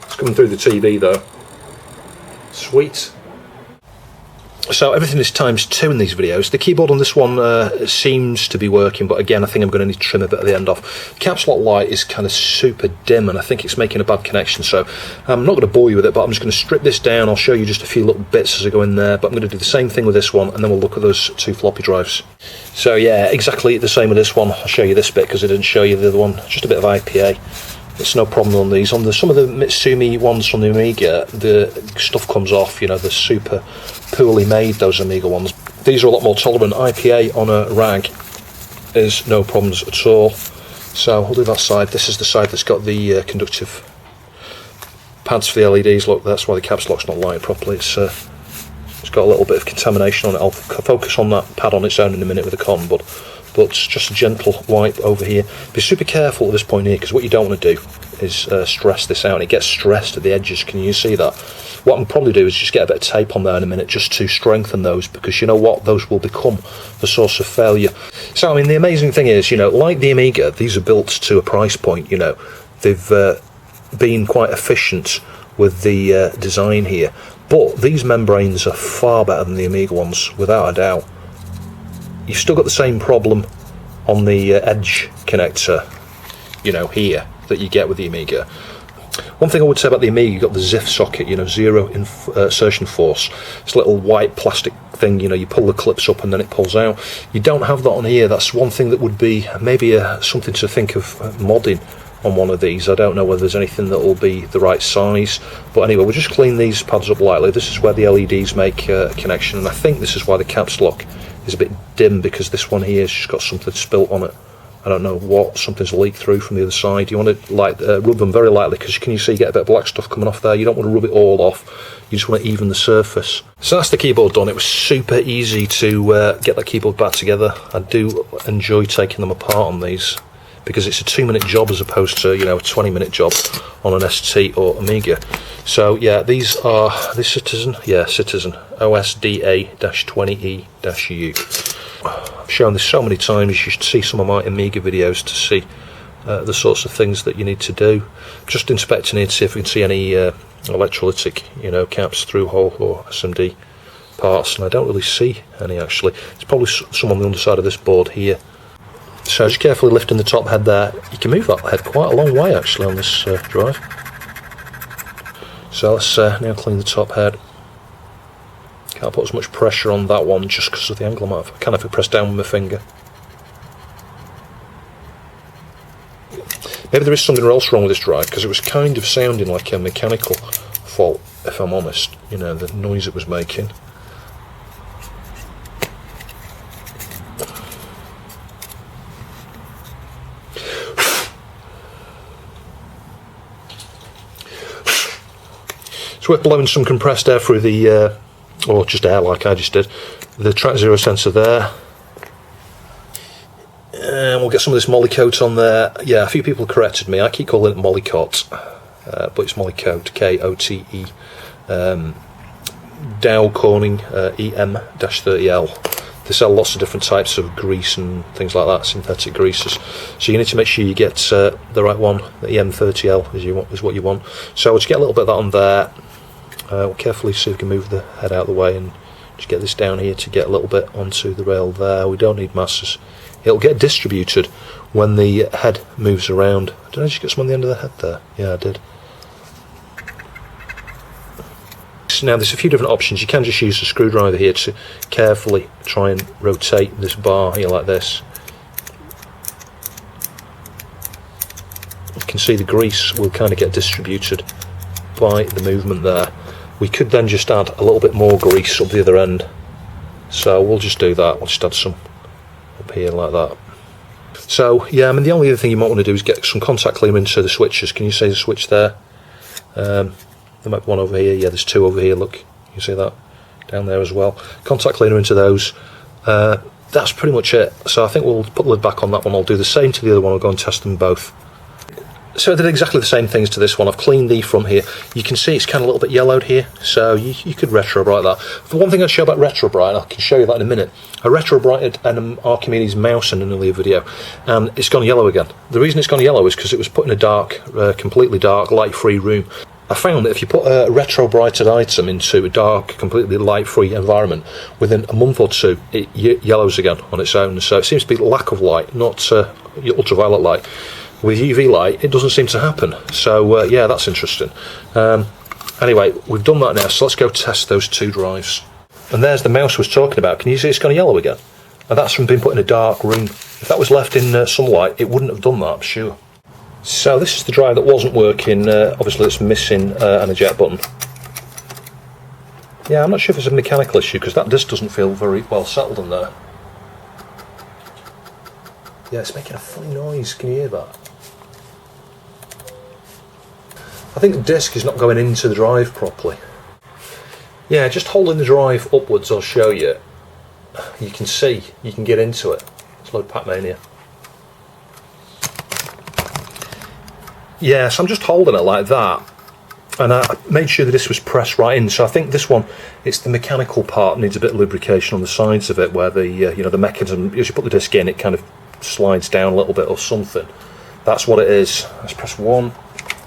It's coming through the TV though. Sweet. So everything is ×2 in these videos. The keyboard on this one seems to be working, but again I think I'm going to need to trim a bit at the end off. The caps lock light is kind of super dim and I think it's making a bad connection, so I'm not going to bore you with it, but I'm just going to strip this down. I'll show you just a few little bits as I go in there, but I'm going to do the same thing with this one and then we'll look at those two floppy drives. So yeah, exactly the same with this one. I'll show you this bit because I didn't show you the other one. Just a bit of IPA. It's no problem on these. On some of the Mitsumi ones from the Amiga, the stuff comes off, you know, they're super poorly made, those Amiga ones. These are a lot more tolerant. IPA on a rag is no problems at all. So we'll do that side. This is the side that's got the conductive pads for the LEDs. Look, that's why the caps lock's not lighting properly. It's got a little bit of contamination on it. I'll focus on that pad on its own in a minute with a con, but just a gentle wipe over here. Be super careful at this point here because what you don't want to do is stress this out. And it gets stressed at the edges. Can you see that? What I'm probably do is just get a bit of tape on there in a minute just to strengthen those, because you know what, those will become the source of failure. So I mean, the amazing thing is, you know, like the Amiga, these are built to a price point. You know, they've been quite efficient with the design here, but these membranes are far better than the Amiga ones, without a doubt. You've still got the same problem on the edge connector, you know, here, that you get with the Amiga. One thing I would say about the Amiga, you've got the ZIF socket, you know, zero insertion force. It's a little white plastic thing, you know, you pull the clips up and then it pulls out. You don't have that on here. That's one thing that would be maybe something to think of modding on one of these. I don't know whether there's anything that will be the right size, but anyway, we'll just clean these pads up lightly. This is where the LEDs make a connection, and I think this is why the caps lock is a bit dim, because this one here has just got something spilt on it. I don't know what, something's leaked through from the other side. You want to rub them very lightly, because can you see you get a bit of black stuff coming off there? You don't want to rub it all off, you just want to even the surface. So that's the keyboard done. It was super easy to get that keyboard back together. I do enjoy taking them apart on these, because it's a 2-minute job as opposed to, you know, a 20-minute job on an ST or Amiga. So yeah, these are the Citizen, yeah, Citizen OSDA-20E-U. I've shown this so many times. You should see some of my Amiga videos to see the sorts of things that you need to do. Just inspecting it to see if we can see any electrolytic, you know, caps, through hole or SMD parts, and I don't really see any actually. There's probably some on the underside of this board here. So just carefully lifting the top head there. You can move that head quite a long way actually on this drive. So let's now clean the top head. Can't put as much pressure on that one just because of the angle I can if I press down with my finger. Maybe there is something else wrong with this drive, because it was kind of sounding like a mechanical fault, if I'm honest, you know, the noise it was making. It's worth blowing some compressed air through the or just air like I just did, the track zero sensor there, and we'll get some of this Molykote on there. Yeah, a few people corrected me, I keep calling it Molykote, but it's Molykote, K-O-T-E. Dow Corning EM-30L. They sell lots of different types of grease and things like that, synthetic greases, so you need to make sure you get the right one. The EM30L is what you want. So we'll just get a little bit of that on there. We'll carefully see if we can move the head out of the way and just get this down here to get a little bit onto the rail there. We don't need masses. It'll get distributed when the head moves around. Did I just get some on the end of the head there? Yeah, I did. Now there's a few different options. You can just use a screwdriver here to carefully try and rotate this bar here like this. You can see the grease will kind of get distributed by the movement there. We could then just add a little bit more grease up the other end, so we'll just do that. We'll just add some up here like that. So yeah, I mean, the only other thing you might want to do is get some contact cleaner into the switches. Can you see the switch there? There might be one over here. Yeah, there's two over here, look, you see that down there as well. Contact cleaner into those. That's pretty much it. So I think we'll put the lid back on that one. I'll do the same to the other one. I'll go and test them both. So I did exactly the same things to this one. I've cleaned the front here. You can see it's kind of a little bit yellowed here, so you could retro-bright that. The one thing I'd show about retro-bright, I can show you that in a minute, I retro-brighted an Archimedes mouse in an earlier video, and it's gone yellow again. The reason it's gone yellow is because it was put in a dark, completely dark, light-free room. I found that if you put a retro-brighted item into a dark, completely light-free environment, within a month or two, it yellows again on its own. So it seems to be lack of light, not ultraviolet light. With UV light, it doesn't seem to happen. So yeah, that's interesting. Anyway, we've done that now, so let's go test those two drives. And there's the mouse I was talking about. Can you see it's gone yellow again? And that's from being put in a dark room. If that was left in sunlight, it wouldn't have done that, I'm sure. So this is the drive that wasn't working. Obviously it's missing an eject button. Yeah, I'm not sure if it's a mechanical issue, because that disc doesn't feel very well settled in there. Yeah, it's making a funny noise, can you hear that? I think the disc is not going into the drive properly. Yeah, just holding the drive upwards, I'll show you. You can see, you can get into it. Let's load Pac-Mania. Yeah, so I'm just holding it like that, and I made sure that this was pressed right in. So I think this one, it's the mechanical part, needs a bit of lubrication on the sides of it, where the you know, the mechanism, as you put the disc in, it kind of slides down a little bit or something. That's what it is. Let's press 1.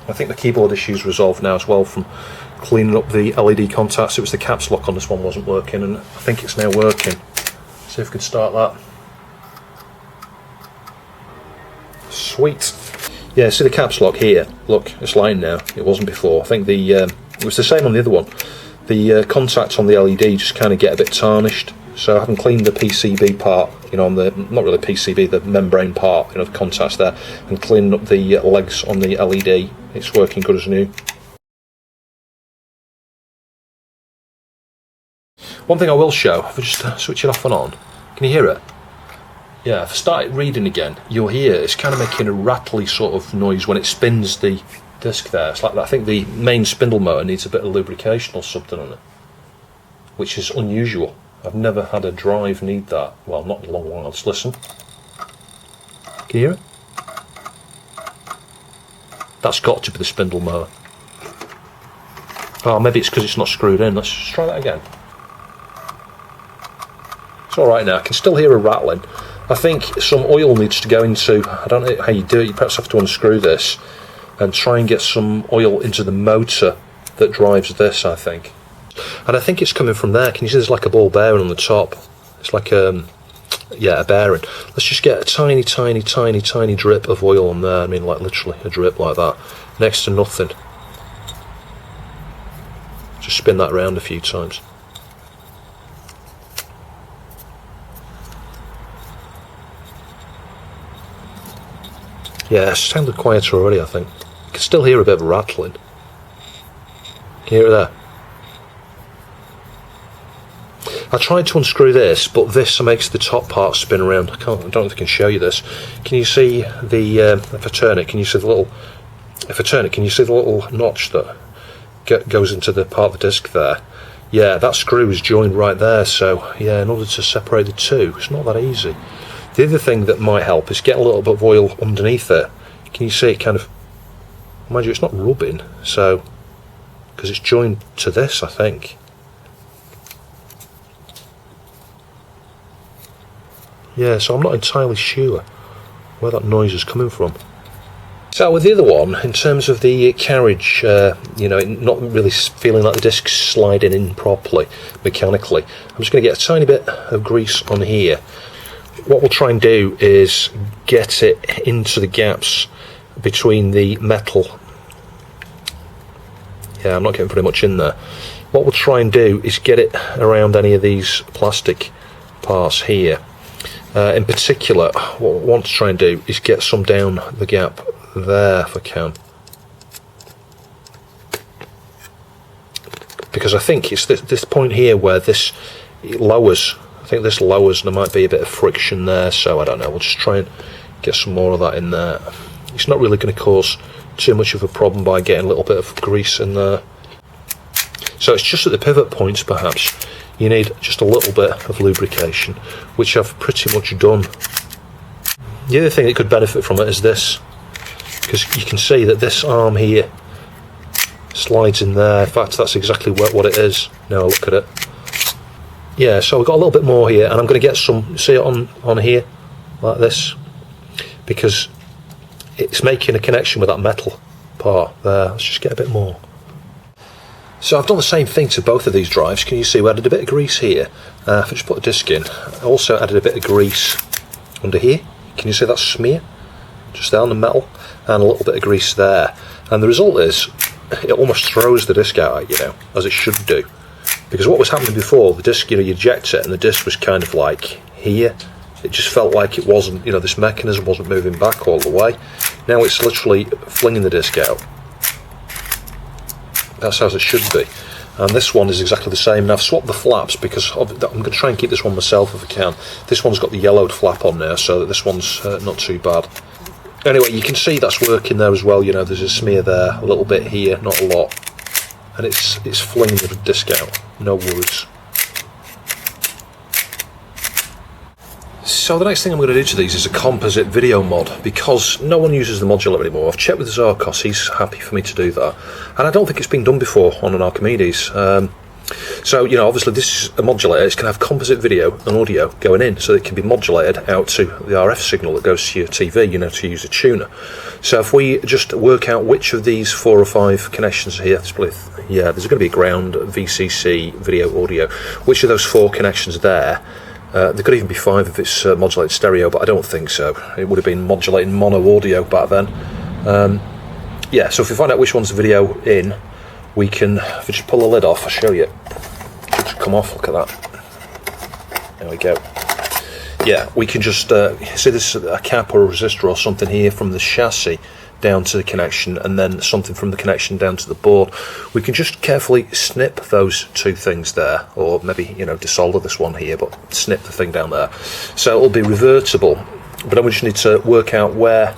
I think the keyboard issue's resolved now as well from cleaning up the LED contacts. It was the caps lock on this one wasn't working, and I think it's now working. See if we can start that. Sweet. Yeah, see the caps lock here. Look, it's lighting now. It wasn't before. I think the it was the same on the other one. The contacts on the LED just kind of get a bit tarnished. So having cleaned the PCB part, you know, on the, not really PCB, the membrane part, you know, the contacts there, and cleaning up the legs on the LED, it's working good as new. One thing I will show, if I just switch it off and on, can you hear it? Yeah, if I start reading again, you'll hear it's kind of making a rattly sort of noise when it spins the disc there. It's like, I think the main spindle motor needs a bit of lubrication or something on it, which is unusual. I've never had a drive need that. Well, not in a long while. Let's listen. Can you hear it? That's got to be the spindle motor. Oh, maybe it's because it's not screwed in. Let's just try that again. It's alright now. I can still hear a rattling. I think some oil needs to go into, I don't know how you do it, you perhaps have to unscrew this and try and get some oil into the motor that drives this, I think. And I think it's coming from there. Can you see there's like a ball bearing on the top? It's like yeah, a bearing. Let's just get a tiny, tiny, tiny, tiny drip of oil on there. I mean, like literally a drip like that. Next to nothing. Just spin that around a few times. Yeah, it sounded quieter already, I think. You can still hear a bit of rattling. Can you hear it there? I tried to unscrew this, but this makes the top part spin around. I don't know if I can show you this. Can you see the, if I turn it, can you see the little, can you see the little notch that goes into the part of the disc there? Yeah, that screw is joined right there, so yeah, in order to separate the two, it's not that easy. The other thing that might help is get a little bit of oil underneath it. Can you see it kind of, mind you, it's not rubbing, so, because it's joined to this, I think. Yeah, so I'm not entirely sure where that noise is coming from. So with the other one, in terms of the carriage, you know, not really feeling like the disc's sliding in properly, mechanically, I'm just going to get a tiny bit of grease on here. What we'll try and do is get it into the gaps between the metal. Yeah, I'm not getting pretty much in there. What we'll try and do is get it around any of these plastic parts here. In particular, what I want to try and do is get some down the gap there if I can. Because I think it's this point here where this lowers. I think this lowers and there might be a bit of friction there, so I don't know, we'll just try and get some more of that in there. It's not really going to cause too much of a problem by getting a little bit of grease in there. So it's just at the pivot points perhaps. You need just a little bit of lubrication, which I've pretty much done. The other thing that could benefit from it is this, because you can see that this arm here slides in there. In fact, that's exactly what it is. Now I look at it. Yeah, so we've got a little bit more here, and I'm going to get some, see it on here, like this, because it's making a connection with that metal part there. Let's just get a bit more. So I've done the same thing to both of these drives. Can you see we added a bit of grease here? If I just put a disc in, I also added a bit of grease under here. Can you see that smear? Just there on the metal, and a little bit of grease there. And the result is, it almost throws the disc out, you know, as it should do. Because what was happening before, the disc, you know, you eject it and the disc was kind of like here. It just felt like it wasn't, you know, this mechanism wasn't moving back all the way. Now it's literally flinging the disc out. That's how it should be. And this one is exactly the same. And I've swapped the flaps because I'm going to try and keep this one myself if I can. This one's got the yellowed flap on there, so that this one's not too bad. Anyway, you can see that's working there as well. You know, there's a smear there, a little bit here, not a lot. And it's flinging the disc out, no worries. So the next thing I'm going to do to these is a composite video mod, because no one uses the modular anymore. I've checked with Zarchos, he's happy for me to do that, and I don't think it's been done before on an Archimedes. So, you know, obviously this is a modulator. It's going to have composite video and audio going in, so it can be modulated out to the RF signal that goes to your TV, you know, to use a tuner. So if we just work out which of these 4 or 5 connections here, there's going to be a ground, VCC, video, audio, which of those 4 connections there, there could even be 5 if it's modulated stereo, but I don't think so. It would have been modulating mono audio back then. Yeah, so if we find out which one's the video in, we can, if we just pull the lid off, I'll show you. It should come off, look at that. There we go. Yeah, we can just, see this is a cap or a resistor or something here from the chassis down to the connection, and then something from the connection down to the board. We can just carefully snip those 2 things there, or maybe, you know, desolder this one here, but snip the thing down there. So it'll be revertible, but then we just need to work out where,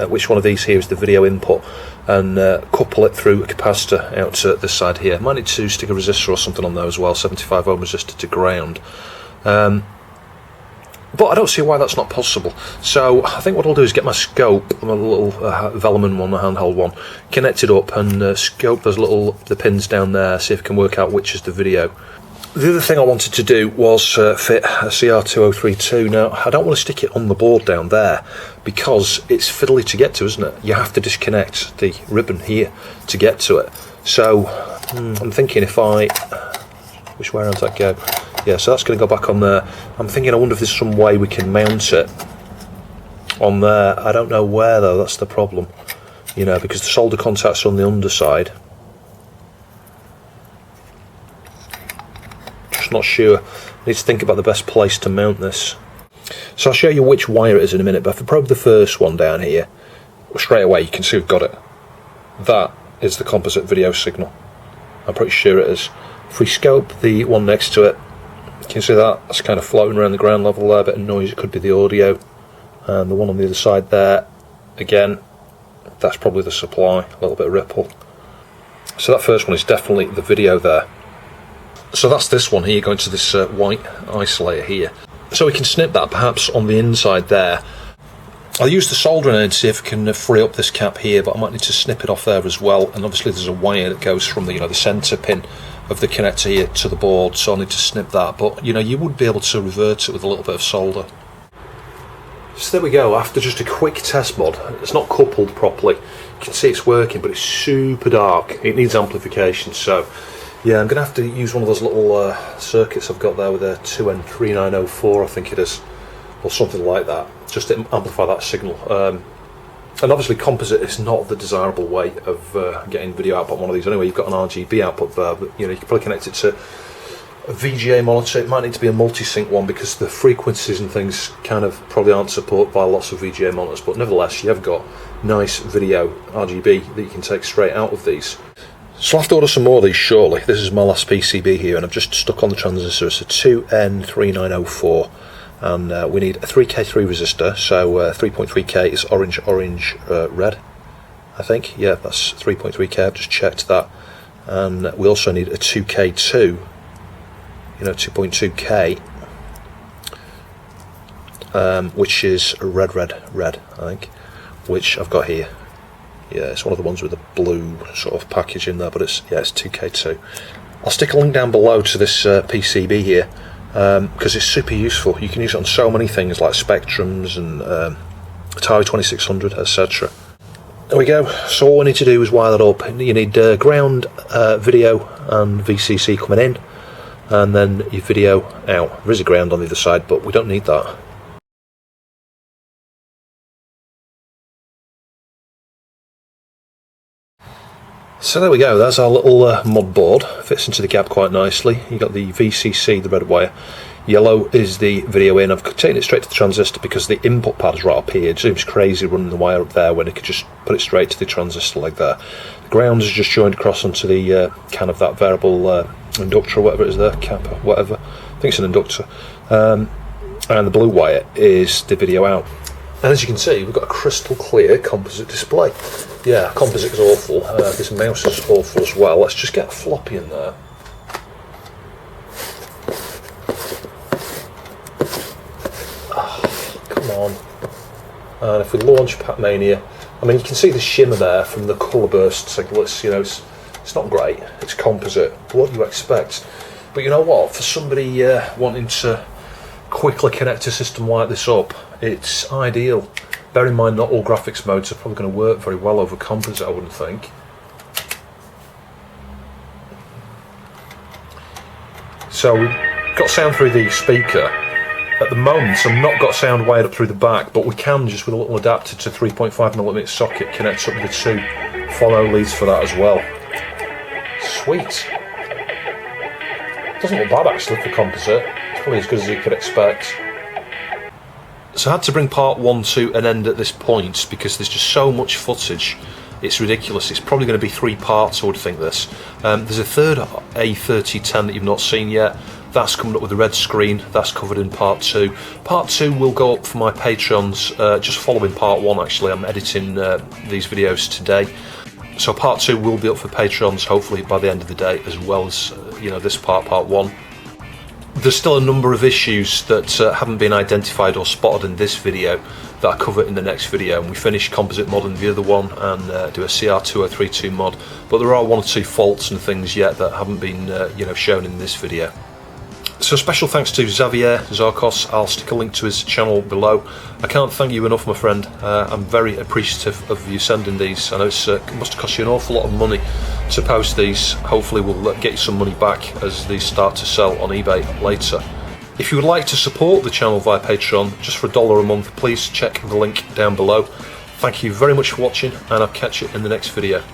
which one of these here is the video input, and couple it through a capacitor out to this side here. Might need to stick a resistor or something on there as well, 75 ohm resistor to ground. But I don't see why that's not possible. So I think what I'll do is get my scope, my little Velleman one, a handheld one, connected up, and scope the pins down there, see if I can work out which is the video. The other thing I wanted to do was fit a CR-2032. Now, I don't want to stick it on the board down there, because it's fiddly to get to, isn't it? You have to disconnect the ribbon here to get to it. So I'm thinking which way around does that go? Yeah, so that's going to go back on there. I'm thinking, I wonder if there's some way we can mount it on there. I don't know where though, that's the problem. You know, because the solder contacts are on the underside. Just not sure. I need to think about the best place to mount this. So I'll show you which wire it is in a minute, but if I probe the first one down here, straight away you can see we've got it. That is the composite video signal. I'm pretty sure it is. If we scope the one next to it, you can see that it's kind of floating around the ground level there, a bit of noise, it could be the audio. And the one on the other side there, again, that's probably the supply, a little bit of ripple. So that first one is definitely the video there. So that's this one here, going to this white isolator here. So we can snip that perhaps on the inside there. I'll use the soldering aid to see if I can free up this cap here, but I might need to snip it off there as well. And obviously there's a wire that goes from the, you know, the centre pin of the connector here to the board, so I'll need to snip that. But, you know, you would be able to revert it with a little bit of solder. So there we go, after just a quick test mod. It's not coupled properly. You can see it's working, but it's super dark. It needs amplification, so yeah, I'm going to have to use one of those little circuits I've got there with a 2N3904, I think it is, or something like that, just to amplify that signal. And obviously composite is not the desirable way of getting video output on one of these anyway. You've got an RGB output there, but you know, you can probably connect it to a VGA monitor. It might need to be a multi-sync one, because the frequencies and things kind of probably aren't supported by lots of VGA monitors, but nevertheless you have got nice video RGB that you can take straight out of these. So I'll have to order some more of these shortly. This is my last PCB here, and I've just stuck on the transistor. It's a 2N3904. And we need a 3K3 resistor, so 3.3K is orange, red, I think. Yeah, that's 3.3K, I've just checked that. And we also need a 2K2, you know, 2.2K, which is red, I think, which I've got here. Yeah, it's one of the ones with the blue sort of package in there, but it's 2K2. I'll stick a link down below to this PCB here, because it's super useful. You can use it on so many things like spectrums and Atari 2600, etc. There we go. So all we need to do is wire that up. You need ground, video and VCC coming in, and then your video out. There is a ground on the other side, but we don't need that. So there we go, that's our little mod board. Fits into the gap quite nicely. You've got the VCC, the red wire. Yellow is the video in. I've taken it straight to the transistor because the input pad is right up here. It seems crazy running the wire up there when it could just put it straight to the transistor like that. The ground is just joined across onto the kind of that variable inductor or whatever it is there, cap or whatever. I think it's an inductor. And the blue wire is the video out. And as you can see, we've got a crystal clear composite display. Yeah, composite is awful. This mouse is awful as well. Let's just get a floppy in there. And if we launch Pac-Mania, I mean, you can see the shimmer there from the colour burst signals. You know, it's not great, it's composite, but what do you expect? But you know what, for somebody wanting to quickly connect a system like this up, it's ideal. Bear in mind, not all graphics modes are probably going to work very well over composite, I wouldn't think. So we've got sound through the speaker. At the moment, I've not got sound wired up through the back, but we can, just with a little adapter to 3.5mm socket, connect up with the two phono leads for that as well. Sweet. Doesn't look bad actually for composite. It's probably as good as you could expect. So I had to bring part 1 to an end at this point because there's just so much footage. It's ridiculous. It's probably going to be 3 parts, I would think, this. There's a third A3010 that you've not seen yet. That's coming up with a red screen. That's covered in part 2. Part 2 will go up for my Patrons just following part 1, actually. I'm editing these videos today. So part 2 will be up for Patrons hopefully by the end of the day, as well as you know, this part 1. There's still a number of issues that haven't been identified or spotted in this video that I cover in the next video, and we finish Composite Mod in the other one and do a CR-2032 mod, but there are 1 or 2 faults and things yet that haven't been you know, shown in this video. So special thanks to Xavier, Zarchos. I'll stick a link to his channel below. I can't thank you enough, my friend. I'm very appreciative of you sending these. I know it must have cost you an awful lot of money to post these. Hopefully we'll get you some money back as these start to sell on eBay later. If you would like to support the channel via Patreon, just for $1 a month, please check the link down below. Thank you very much for watching, and I'll catch you in the next video.